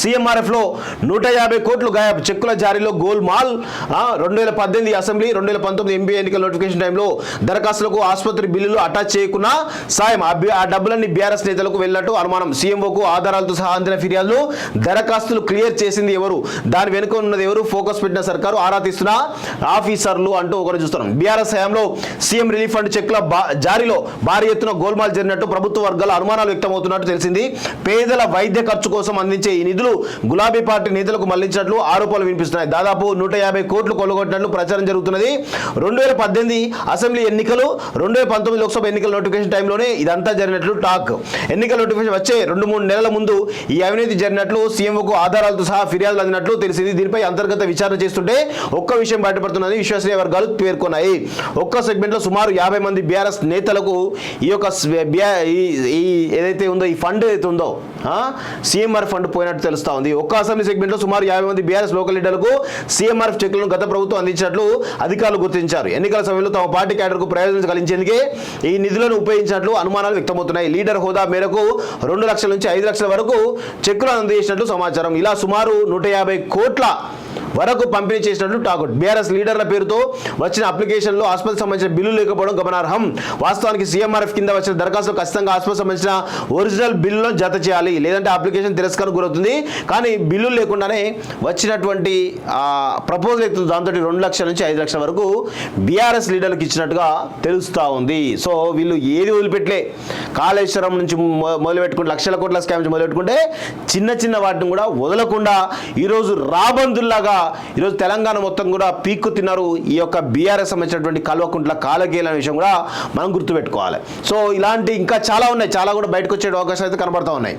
సీఎంఆర్ఎఫ్లో 150 కోట్లు గాయబ్, చెక్కుల జారీలో golmaal. 2018 assembly 2019 MP ఎన్నికల నోటిఫికేషన్ టైంలో దరఖాస్తులకు ఆసుపత్రి బిల్లులు అటాచ్ చేయకున్నా సాయం, ఆ డబ్బులన్నీ బీఆర్ఎస్ నేతలకు వెళ్ళినట్టు అనుమానం. సీఎంఓకు ఆధారాలతో సహా అందిన ఫిర్యాదులు, దరఖాస్తులు క్లియర్ చేసింది ఎవరు, దాని వెనుక ఉన్నది ఎవరు, ఫోకస్ పెట్టిన సర్కారు, ఆరా తీస్తున్న ఆఫీసర్లు అంటూ ఒకరు చూస్తున్నాం. బీఆర్ఎస్ హయాంలో సీఎం రిలీఫ్ ఫండ్ చెక్కుల జారీలో భారీ ఎత్తున గోల్మాల్ జరిగినట్టు ప్రభుత్వ వర్గాల అనుమానాలు వ్యక్తమవుతున్నట్టు తెలిసింది. పేదల వైద్య ఖర్చు కోసం అందించే ఈ నిధులు గులాబీ పార్టీ నేతలకు మళ్లించినట్లు ఆరోపణలు వినిపిస్తున్నాయి. దాదాపు 150 కోట్లు కొల్లగొట్టినట్లు ప్రచారం జరుగుతున్నది. 2018 అసెంబ్లీ ఎన్నికలు, 2019 లోక్సభ ఎన్నికల నోటిఫికేషన్ టైంలోనే ఇదంతా జరిగినట్లు టాక్. ఎన్నికల నోటిఫికేషన్ వచ్చే 2-3 నెలల ముందు ఈ అవినీతి జరిగినట్లు, సీఎంఓకు ఆధారాలతో సహా ఫిర్యాదులు అందినట్లు తెలిసింది. దీనిపై అంతర్గత విచారణ చేస్తుంటే ఒక్క విషయం బయటపడుతున్నది విశ్వసనీయ వర్గాలు పేర్కొన్నాయి. ఒక్క సెగ్మెంట్ లో సుమారు 50 మంది బీఆర్ఎస్ నేతలకు ఈ యొక్క ఏదైతే ఉందో ఈ ఫండ్ ఏదైతే ఉందో సీఎంఆర్ ఫండ్ పోయినట్టు తెలుస్తా ఉంది. ఒక్క అసెంబ్లీ సెగ్మెంట్ లో సుమారు 50 మంది బీఆర్ఎస్ లోకల్ లీడర్లకు సీఎంఆర్ఎఫ్ చెక్కులను గత ప్రభుత్వం అందించినట్లు అధికారులు గుర్తించారు. ఎన్నికల సమయంలో తమ పార్టీ క్యాడర్కు ప్రయోజనం కలిగించేందుకే ఈ నిధులను ఉపయోగించినట్లు అనుమానాలు వ్యక్తమవుతున్నాయి. లీడర్ హోదా మేరకు 2 లక్షల నుంచి 5 లక్షల వరకు చెక్కులను అందజేసినట్లు సమాచారం. ఇలా సుమారు 150 కోట్ల వరకు పంపిణీ చేసినట్లు టాక్. బీఆర్ఎస్ లీడర్ల పేరుతో వచ్చిన అప్లికేషన్లో ఆసుపత్రికి సంబంధించిన బిల్లు లేకపోవడం గమనార్హం. వాస్తవానికి సీఎంఆర్ఎఫ్ కింద వచ్చిన దరఖాస్తులు ఖచ్చితంగా ఆసుపత్రికి సంబంధించిన ఒరిజినల్ బిల్లును జత చేయాలి, లేదంటే అప్లికేషన్ తిరస్కారం గురవుతుంది. కానీ బిల్లు లేకుండానే వచ్చినటువంటి ప్రపోజల్ అవుతుంది. దాంతో 2 లక్షల నుంచి 5 లక్షల వరకు బీఆర్ఎస్ లీడర్లకు ఇచ్చినట్టుగా తెలుస్తూ ఉంది. సో వీళ్ళు ఏది వదిలిపెట్టలే. కాళేశ్వరం నుంచి మొదలుపెట్టుకుంటే, లక్షల కోట్ల స్కామ్ నుంచి మొదలుపెట్టుకుంటే చిన్న చిన్న వాటిని కూడా వదలకుండా ఈరోజు రాబందుల్లాగా ఈరోజు తెలంగాణ మొత్తం కూడా పీక్కు తిన్నారు. ఈ యొక్క బీఆర్ఎస్ సంబంధించినటువంటి కల్వకుంట్ల కాలకేల విషయం కూడా మనం గుర్తుపెట్టుకోవాలి. సో ఇలాంటి ఇంకా చాలా ఉన్నాయి, చాలా కూడా బయటకు వచ్చే అవకాశాలు అయితే కనబడతా ఉన్నాయి.